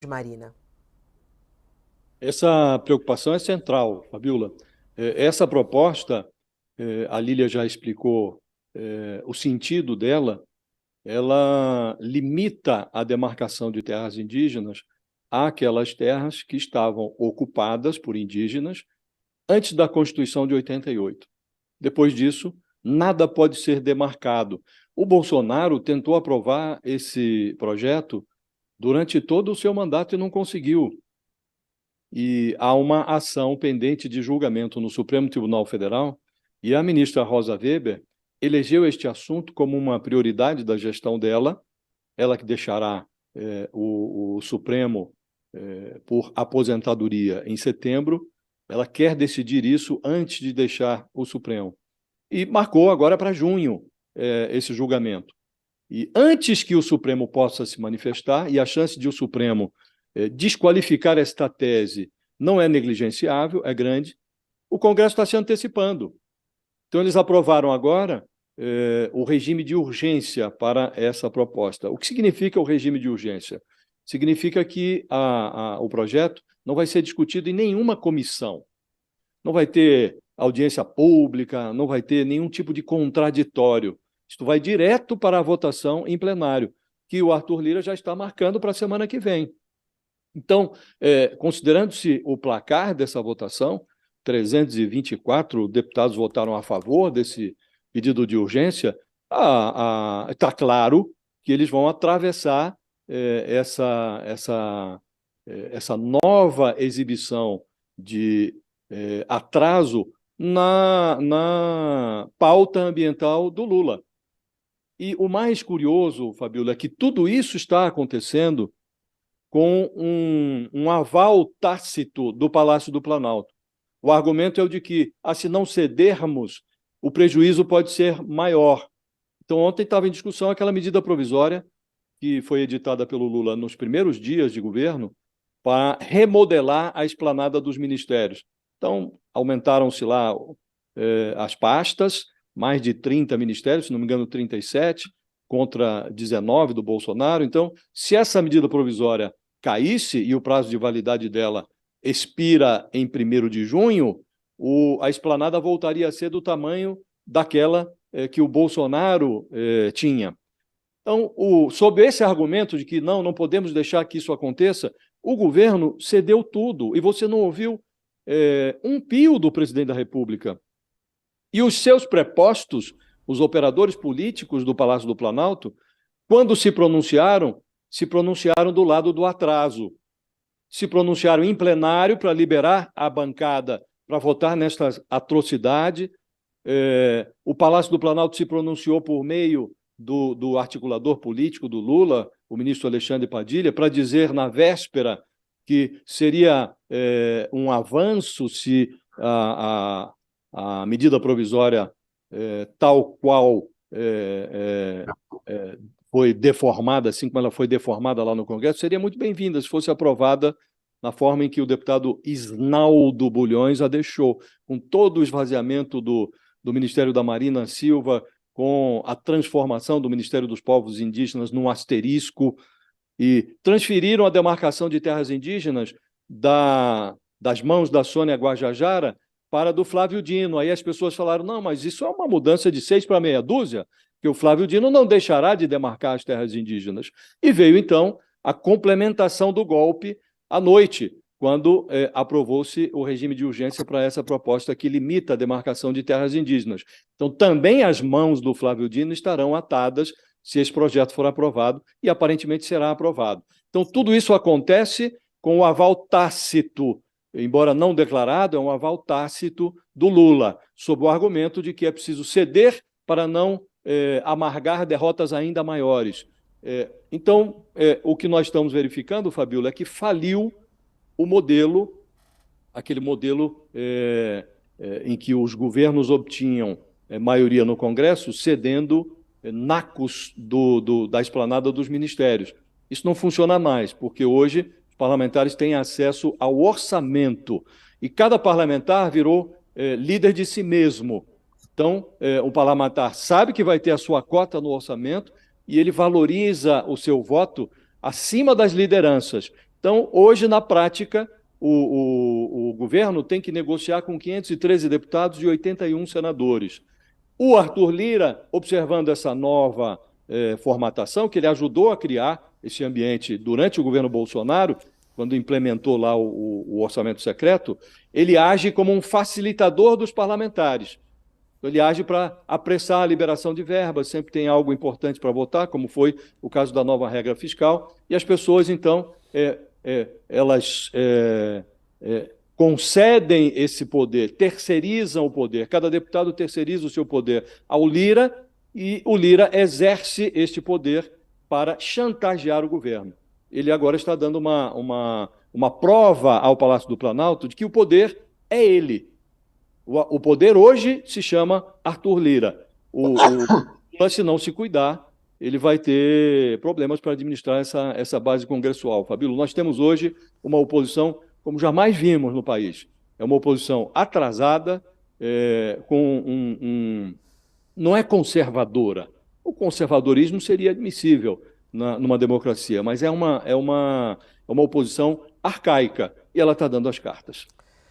Marina. Essa preocupação é central, Fabiola. Essa proposta, a Lília já explicou o sentido dela, ela limita a demarcação de terras indígenas àquelas terras que estavam ocupadas por indígenas antes da Constituição de 88. Depois disso, nada pode ser demarcado. O Bolsonaro tentou aprovar esse projeto durante todo o seu mandato e não conseguiu. E há uma ação pendente de julgamento no Supremo Tribunal Federal, e a ministra Rosa Weber elegeu este assunto como uma prioridade da gestão dela, ela que deixará o Supremo por aposentadoria em setembro, ela quer decidir isso antes de deixar o Supremo. E marcou agora para junho esse julgamento. E antes que o Supremo possa se manifestar, e a chance de o Supremo desqualificar esta tese não é negligenciável, é grande, o Congresso está se antecipando. Então, eles aprovaram agora o regime de urgência para essa proposta. O que significa o regime de urgência? Significa que o projeto não vai ser discutido em nenhuma comissão, não vai ter audiência pública, não vai ter nenhum tipo de contraditório. Isto vai direto para a votação em plenário, que o Arthur Lira já está marcando para a semana que vem. Então, considerando-se o placar dessa votação, 324 deputados votaram a favor desse pedido de urgência, está claro que eles vão atravessar essa nova exibição de atraso na pauta ambiental do Lula. E o mais curioso, Fabiola, é que tudo isso está acontecendo com um aval tácito do Palácio do Planalto. O argumento é o de que, se não cedermos, o prejuízo pode ser maior. Então, ontem estava em discussão aquela medida provisória que foi editada pelo Lula nos primeiros dias de governo para remodelar a esplanada dos ministérios. Então, aumentaram-se lá as pastas, mais de 30 ministérios, se não me engano, 37, contra 19 do Bolsonaro. Então, se essa medida provisória caísse e o prazo de validade dela expira em 1º de junho, a esplanada voltaria a ser do tamanho daquela que o Bolsonaro tinha. Então, sob esse argumento de que não podemos deixar que isso aconteça, o governo cedeu tudo, e você não ouviu um pio do presidente da República. E os seus prepostos, os operadores políticos do Palácio do Planalto, quando se pronunciaram do lado do atraso. Se pronunciaram em plenário para liberar a bancada para votar nesta atrocidade. O Palácio do Planalto se pronunciou por meio do articulador político do Lula, o ministro Alexandre Padilha, para dizer na véspera que seria um avanço se a medida provisória tal qual foi deformada, assim como ela foi deformada lá no Congresso, seria muito bem-vinda se fosse aprovada na forma em que o deputado Isnaldo Bulhões a deixou, com todo o esvaziamento do Ministério da Marina Silva, com a transformação do Ministério dos Povos Indígenas num asterisco, e transferiram a demarcação de terras indígenas das mãos da Sônia Guajajara para do Flávio Dino. Aí as pessoas falaram, não, mas isso é uma mudança de 6 para meia dúzia, que o Flávio Dino não deixará de demarcar as terras indígenas. E veio, então, a complementação do golpe à noite, quando aprovou-se o regime de urgência para essa proposta que limita a demarcação de terras indígenas. Então, também as mãos do Flávio Dino estarão atadas se esse projeto for aprovado, e aparentemente será aprovado. Então, tudo isso acontece com o aval tácito, embora não declarado, é um aval tácito do Lula, sob o argumento de que é preciso ceder para não amargar derrotas ainda maiores. Então, o que nós estamos verificando, Fabiola, é que faliu o modelo, aquele modelo em que os governos obtinham maioria no Congresso, cedendo nacos da esplanada dos ministérios. Isso não funciona mais, porque hoje os parlamentares têm acesso ao orçamento, e cada parlamentar virou líder de si mesmo. Então, o parlamentar sabe que vai ter a sua cota no orçamento e ele valoriza o seu voto acima das lideranças. Então, hoje, na prática, o governo tem que negociar com 513 deputados e 81 senadores. O Arthur Lira, observando essa nova formatação, que ele ajudou a criar esse ambiente durante o governo Bolsonaro, quando implementou lá o orçamento secreto, ele age como um facilitador dos parlamentares. Ele age para apressar a liberação de verbas, sempre tem algo importante para votar, como foi o caso da nova regra fiscal, e as pessoas, então, elas concedem esse poder, terceirizam o poder, cada deputado terceiriza o seu poder ao Lira, e o Lira exerce este poder para chantagear o governo. Ele agora está dando uma prova ao Palácio do Planalto de que o poder é ele. O poder hoje se chama Arthur Lira. Se não se cuidar, ele vai ter problemas para administrar essa base congressual. Fabíola, nós temos hoje uma oposição como jamais vimos no país. É uma oposição atrasada, não é conservadora. O conservadorismo seria admissível numa democracia, mas é uma oposição arcaica, e ela está dando as cartas.